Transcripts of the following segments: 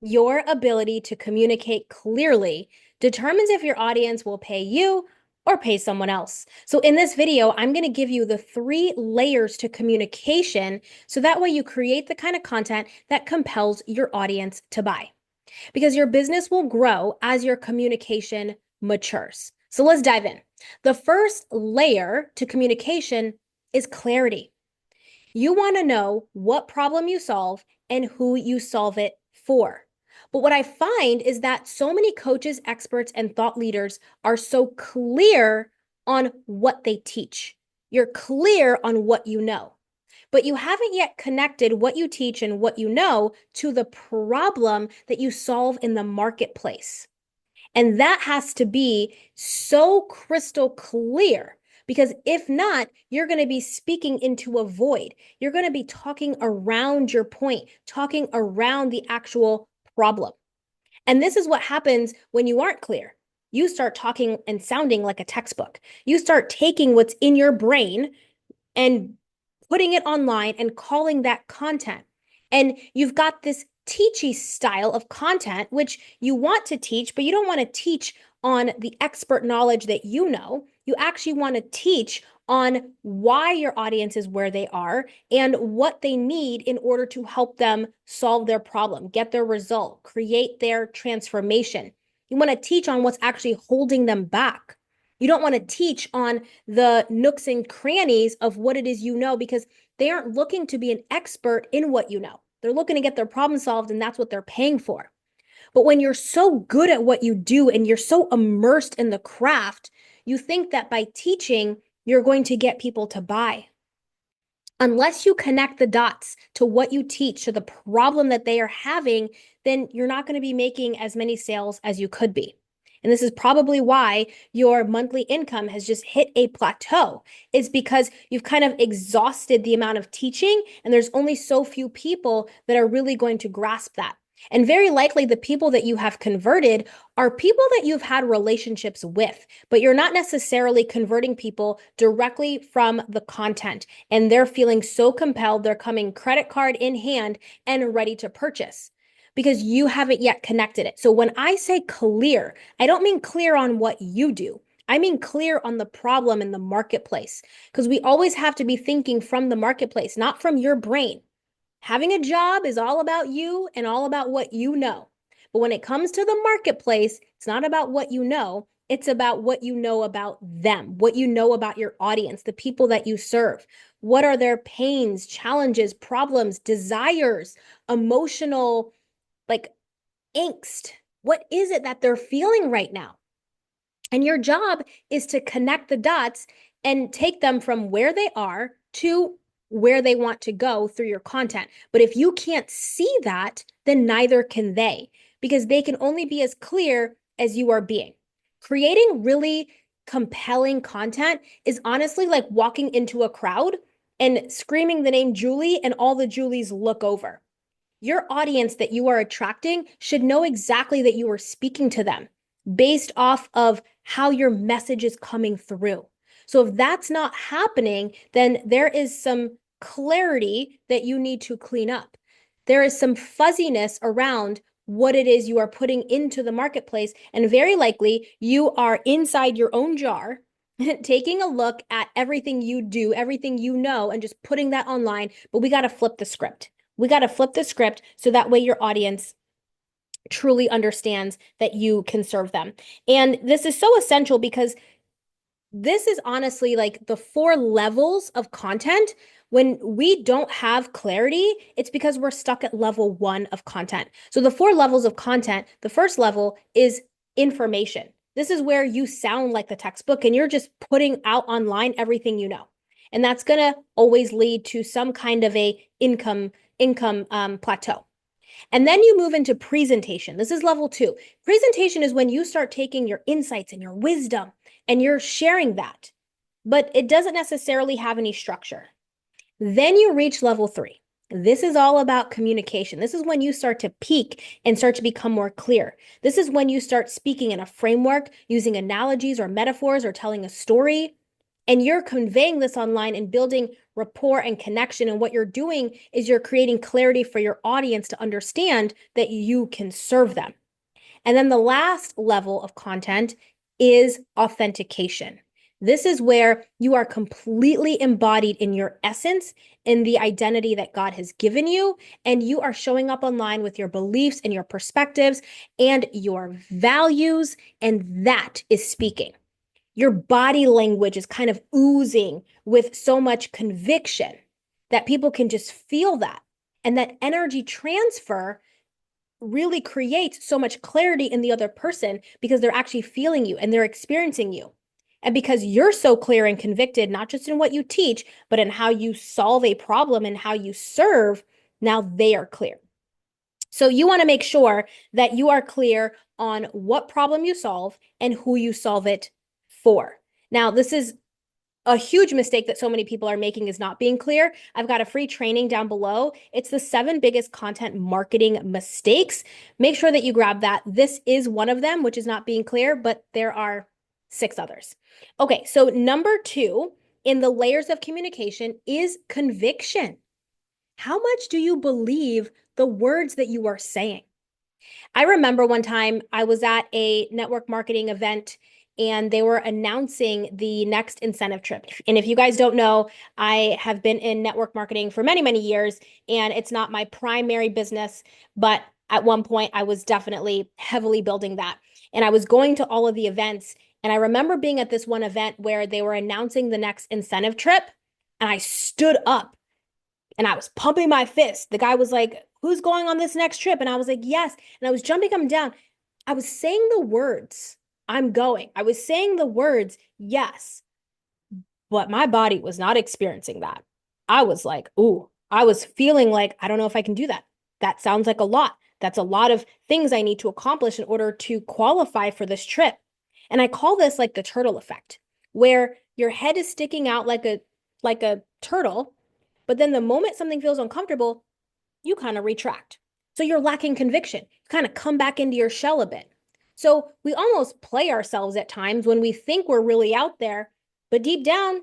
Your ability to communicate clearly determines if your audience will pay you or pay someone else. So in this video, I'm going to give you the 3 layers to communication so that way you create the kind of content that compels your audience to buy. Because your business will grow as your communication matures. So let's dive in. The first layer to communication is clarity. You want to know what problem you solve and who you solve it for. But what I find is that so many coaches, experts, and thought leaders are so clear on what they teach. You're clear on what you know, but you haven't yet connected what you teach and what you know to the problem that you solve in the marketplace. And that has to be so crystal clear because if not, you're going to be speaking into a void. You're going to be talking around your point, talking around the actual problem. And this is what happens when you aren't clear. You start talking and sounding like a textbook. You start taking what's in your brain and putting it online and calling that content. And you've got this teachy style of content, which you want to teach, but you don't want to teach on the expert knowledge that you know. You actually want to teach on why your audience is where they are and what they need in order to help them solve their problem, get their result, create their transformation. You want to teach on what's actually holding them back. You don't want to teach on the nooks and crannies of what it is you know because they aren't looking to be an expert in what you know. They're looking to get their problem solved, and that's what they're paying for. But when you're so good at what you do and you're so immersed in the craft, you think that by teaching, you're going to get people to buy. Unless you connect the dots to what you teach, to the problem that they are having, then you're not going to be making as many sales as you could be. And this is probably why your monthly income has just hit a plateau, is because you've kind of exhausted the amount of teaching, and there's only so few people that are really going to grasp that. And very likely the people that you have converted are people that you've had relationships with, but you're not necessarily converting people directly from the content. And they're feeling so compelled, they're coming credit card in hand and ready to purchase because you haven't yet connected it. So when I say clear, I don't mean clear on what you do. I mean clear on the problem in the marketplace because we always have to be thinking from the marketplace, not from your brain. Having a job is all about you and all about what you know. But when it comes to the marketplace, it's not about what you know. It's about what you know about them, what you know about your audience, the people that you serve. What are their pains, challenges, problems, desires, emotional, like angst? What is it that they're feeling right now? And your job is to connect the dots and take them from where they are to where they want to go through your content. But if you can't see that, then neither can they, because they can only be as clear as you are being. Creating really compelling content is honestly like walking into a crowd and screaming the name Julie, and all the Julies look over. Your audience that you are attracting should know exactly that you are speaking to them based off of how your message is coming through. So if that's not happening, then there is some clarity that you need to clean up. There is some fuzziness around what it is you are putting into the marketplace. And very likely you are inside your own jar, taking a look at everything you do, everything you know, and just putting that online. But we got to flip the script. We got to flip the script so that way your audience truly understands that you can serve them. And this is so essential because this is honestly like the 4 levels of content. When we don't have clarity, it's because we're stuck at level 1 of content. So the 4 levels of content, the first level is information. This is where you sound like the textbook and you're just putting out online everything you know. And that's going to always lead to some kind of a income plateau. And then you move into presentation. This is level 2. Presentation is when you start taking your insights and your wisdom and you're sharing that, but it doesn't necessarily have any structure. Then you reach level 3. This is all about communication. This is when you start to peak and start to become more clear. This is when you start speaking in a framework, using analogies or metaphors or telling a story. and you're conveying this online and building rapport and connection. And what you're doing is you're creating clarity for your audience to understand that you can serve them. And then the last level of content is authentication. This is where you are completely embodied in your essence, in the identity that God has given you, and you are showing up online with your beliefs and your perspectives and your values, and that is speaking. Your body language is kind of oozing with so much conviction that people can just feel that. And that energy transfer really creates so much clarity in the other person because they're actually feeling you and they're experiencing you. And because you're so clear and convicted, not just in what you teach, but in how you solve a problem and how you serve, now they are clear. So you want to make sure that you are clear on what problem you solve and who you solve it for. Now, this is a huge mistake that so many people are making is not being clear. I've got a free training down below. It's the 7 biggest content marketing mistakes. Make sure that you grab that. This is one of them, which is not being clear, but there are 6 others. Okay, so number 2 in the layers of communication is conviction. How much do you believe the words that you are saying? I remember one time I was at a network marketing event and they were announcing the next incentive trip. And if you guys don't know, I have been in network marketing for many, many years, and it's not my primary business, but at one point I was definitely heavily building that. And I was going to all of the events. And I remember being at this one event where they were announcing the next incentive trip, and I stood up and I was pumping my fist. The guy was like, "Who's going on this next trip?" And I was like, "Yes." And I was jumping up and down. I was saying the words, "I'm going." I was saying the words, "Yes." But my body was not experiencing that. I was like, "Ooh," I was feeling like, I don't know if I can do that. That sounds like a lot. That's a lot of things I need to accomplish in order to qualify for this trip. And I call this like the turtle effect, where your head is sticking out like a turtle, but then the moment something feels uncomfortable, you kind of retract. So you're lacking conviction. You kind of come back into your shell a bit. So we almost play ourselves at times when we think we're really out there, but deep down,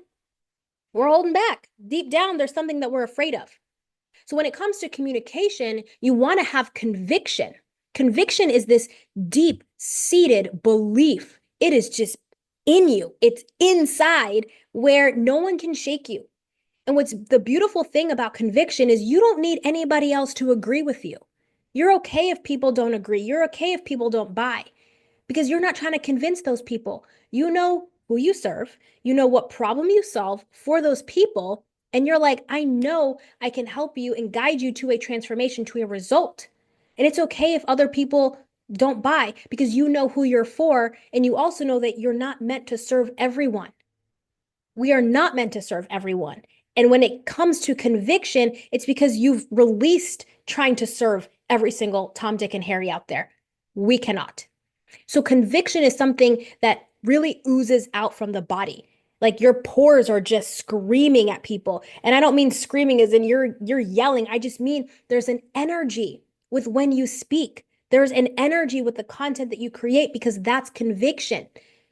we're holding back. Deep down, there's something that we're afraid of. So when it comes to communication, you want to have conviction. Conviction is this deep seated belief. It is just in you, it's inside where no one can shake you. And what's the beautiful thing about conviction is you don't need anybody else to agree with you. You're okay if people don't agree. You're okay if people don't buy because you're not trying to convince those people. You know who you serve, you know what problem you solve for those people. And you're like, I know I can help you and guide you to a transformation, to a result. And it's okay if other people don't buy because you know who you're for. And you also know that you're not meant to serve everyone. We are not meant to serve everyone. And when it comes to conviction, it's because you've released trying to serve every single Tom, Dick, and Harry out there. We cannot. So conviction is something that really oozes out from the body. Like your pores are just screaming at people. And I don't mean screaming as in you're yelling. I just mean there's an energy with when you speak. There's an energy with the content that you create because that's conviction.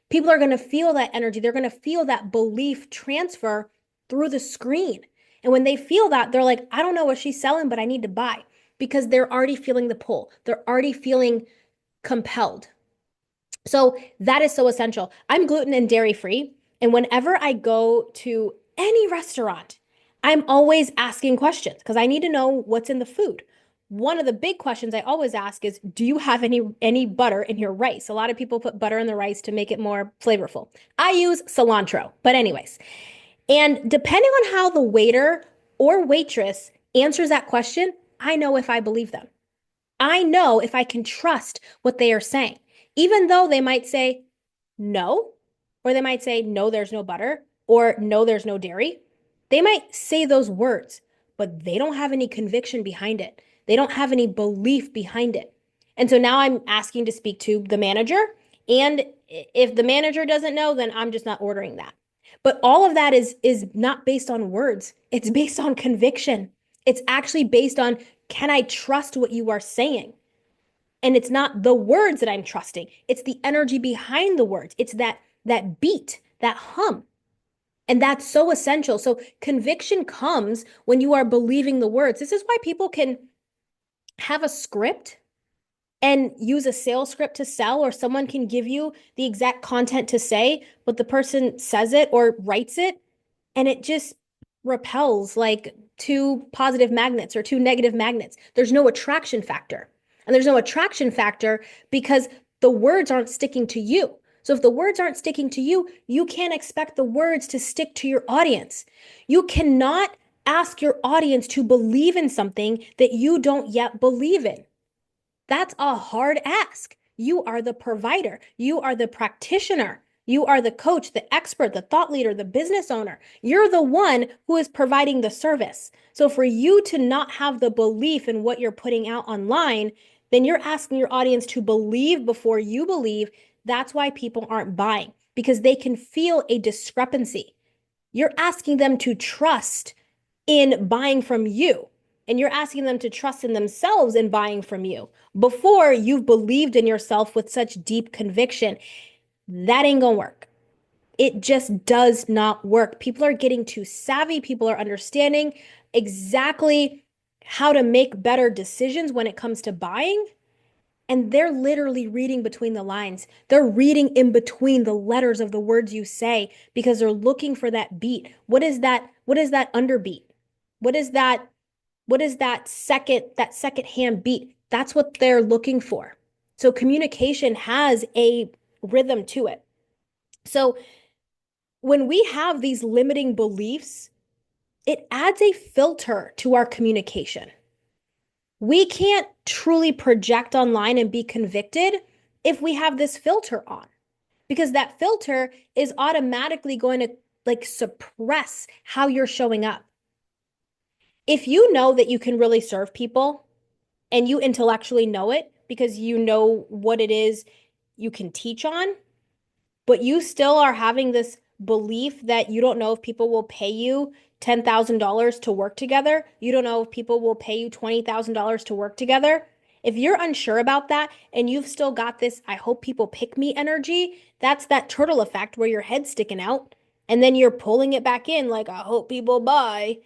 People are going to feel that energy. They're going to feel that belief transfer through the screen. And when they feel that, they're like, I don't know what she's selling, but I need to buy because they're already feeling the pull. They're already feeling compelled. So that is so essential. I'm gluten and dairy free. And whenever I go to any restaurant, I'm always asking questions because I need to know what's in the food. One of the big questions I always ask is, do you have any butter in your rice? A lot of people put butter in the rice to make it more flavorful. I use cilantro, but anyways. And depending on how the waiter or waitress answers that question, I know if I believe them. I know if I can trust what they are saying, even though they might say no, or they might say no, there's no butter, or no, there's no dairy. They might say those words, but they don't have any conviction behind it. They don't have any belief behind it. And so now I'm asking to speak to the manager. And if the manager doesn't know, then I'm just not ordering that. But all of that is not based on words. It's based on conviction. It's actually based on, can I trust what you are saying? And it's not the words that I'm trusting. It's the energy behind the words. It's that beat, that hum. And that's so essential. So conviction comes when you are believing the words. This is why people can have a script and use a sales script to sell, or someone can give you the exact content to say, but the person says it or writes it, and it just repels like two positive magnets or two negative magnets. There's no attraction factor. And there's no attraction factor because the words aren't sticking to you. So if the words aren't sticking to you, you can't expect the words to stick to your audience. You cannot ask your audience to believe in something that you don't yet believe in. That's a hard ask. You are the provider. You are the practitioner. You are the coach, the expert, the thought leader, the business owner. You're the one who is providing the service. So for you to not have the belief in what you're putting out online, then you're asking your audience to believe before you believe. That's why people aren't buying, because they can feel a discrepancy. You're asking them to trust in buying from you. And you're asking them to trust in themselves in buying from you before you've believed in yourself with such deep conviction. That ain't gonna work. It just does not work. People are getting too savvy. People are understanding exactly how to make better decisions when it comes to buying. And they're literally reading between the lines. They're reading in between the letters of the words you say because they're looking for that beat. What is that? What is that underbeat? What is that? What is that second hand beat? That's what they're looking for. So communication has a rhythm to it. So when we have these limiting beliefs, it adds a filter to our communication. We can't truly project online and be convicted if we have this filter on, because that filter is automatically going to like suppress how you're showing up. If you know that you can really serve people and you intellectually know it because you know what it is you can teach on, but you still are having this belief that you don't know if people will pay you $10,000 to work together. You don't know if people will pay you $20,000 to work together. If you're unsure about that and you've still got this, I hope people pick me energy, that's that turtle effect where your head's sticking out and then you're pulling it back in like, I hope people buy.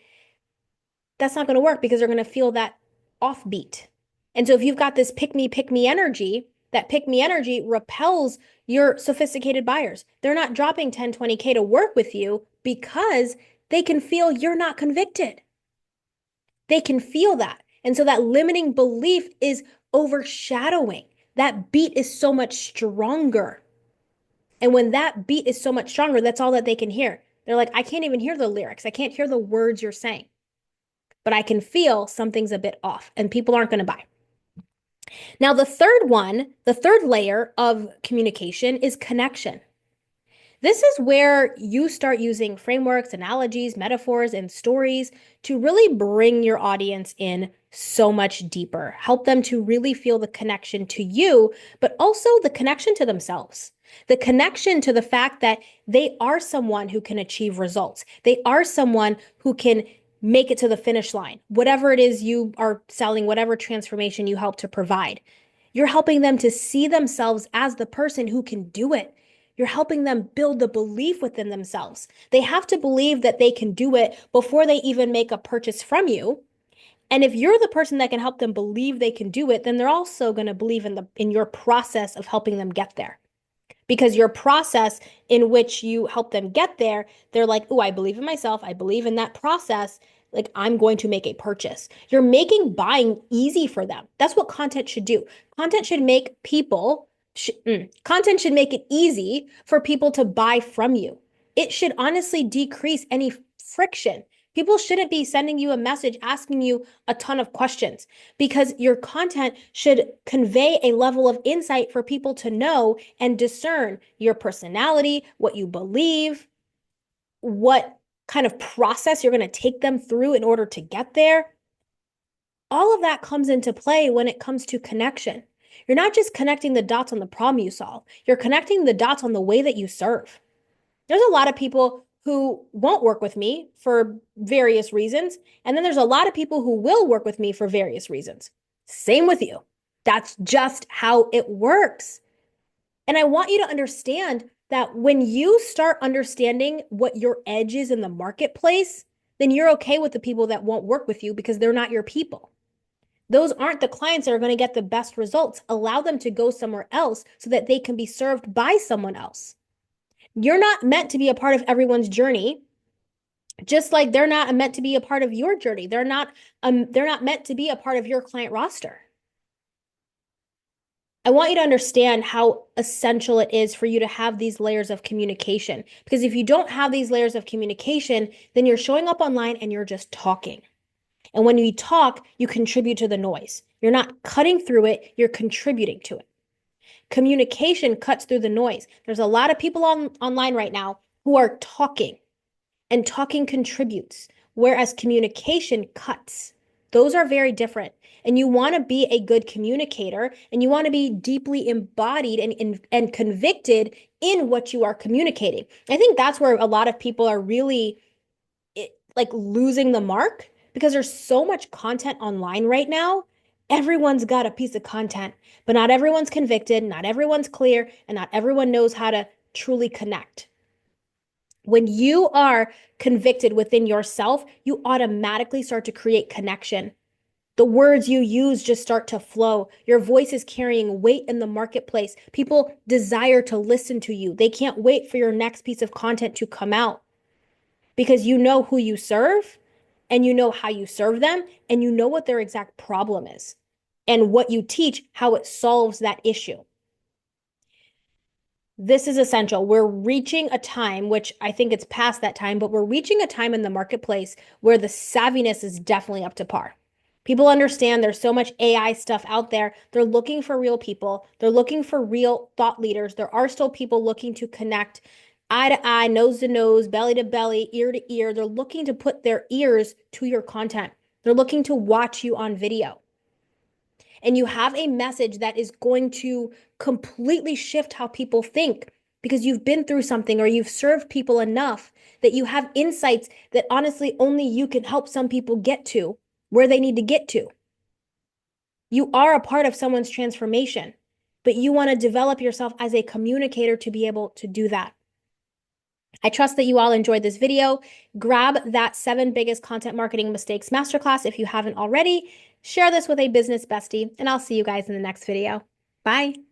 That's not going to work because they're going to feel that offbeat. And so if you've got this pick me energy, that pick me energy repels your sophisticated buyers. They're not dropping 10, 20K to work with you because they can feel you're not convicted. They can feel that. And so that limiting belief is overshadowing. That beat is so much stronger. And when that beat is so much stronger, that's all that they can hear. They're like, I can't even hear the lyrics. I can't hear the words you're saying, but I can feel something's a bit off and people aren't going to buy. Now, the third layer of communication is connection. This is where you start using frameworks, analogies, metaphors, and stories to really bring your audience in so much deeper. Help them to really feel the connection to you, but also the connection to themselves. The connection to the fact that they are someone who can achieve results. They are someone who can make it to the finish line. Whatever it is you are selling, whatever transformation you help to provide, you're helping them to see themselves as the person who can do it. You're helping them build the belief within themselves. They have to believe that they can do it before they even make a purchase from you. And if you're the person that can help them believe they can do it, then they're also going to believe in your process of helping them get there. Because your process in which you help them get there, they're like, oh, I believe in myself. I believe in that process. Like, I'm going to make a purchase. You're making buying easy for them. That's what content should do. Content should make content should make it easy for people to buy from you. It should honestly decrease any friction. People shouldn't be sending you a message asking you a ton of questions because your content should convey a level of insight for people to know and discern your personality, what you believe, what kind of process you're going to take them through in order to get there. All of that comes into play when it comes to connection. You're not just connecting the dots on the problem you solve, you're connecting the dots on the way that you serve. There's a lot of people who won't work with me for various reasons. And then there's a lot of people who will work with me for various reasons. Same with you. That's just how it works. And I want you to understand that when you start understanding what your edge is in the marketplace, then you're okay with the people that won't work with you because they're not your people. Those aren't the clients that are going to get the best results. Allow them to go somewhere else so that they can be served by someone else. You're not meant to be a part of everyone's journey, just like they're not meant to be a part of your journey. They're not meant to be a part of your client roster. I want you to understand how essential it is for you to have these layers of communication. Because if you don't have these layers of communication, then you're showing up online and you're just talking. And when you talk, you contribute to the noise. You're not cutting through it, you're contributing to it. Communication cuts through the noise. There's a lot of people online right now who are talking, and talking contributes, whereas communication cuts. Those are very different. And you want to be a good communicator, and you want to be deeply embodied and convicted in what you are communicating. I think that's where a lot of people are really like losing the mark because there's so much content online right now. Everyone's got a piece of content, but not everyone's convicted, not everyone's clear, and not everyone knows how to truly connect. When you are convicted within yourself, you automatically start to create connection. The words you use just start to flow. Your voice is carrying weight in the marketplace. People desire to listen to you. They can't wait for your next piece of content to come out because you know who you serve and you know how you serve them and you know what their exact problem is and what you teach, how it solves that issue. This is essential. We're reaching a time, which I think it's past that time, but we're reaching a time in the marketplace where the savviness is definitely up to par. People understand there's so much AI stuff out there. They're looking for real people. They're looking for real thought leaders. There are still people looking to connect eye to eye, nose to nose, belly to belly, ear to ear. They're looking to put their ears to your content. They're looking to watch you on video. And you have a message that is going to completely shift how people think because you've been through something or you've served people enough that you have insights that honestly only you can help some people get to where they need to get to. You are a part of someone's transformation, but you want to develop yourself as a communicator to be able to do that. I trust that you all enjoyed this video. Grab that 7 biggest content marketing mistakes masterclass if you haven't already. Share this with a business bestie, and I'll see you guys in the next video. Bye.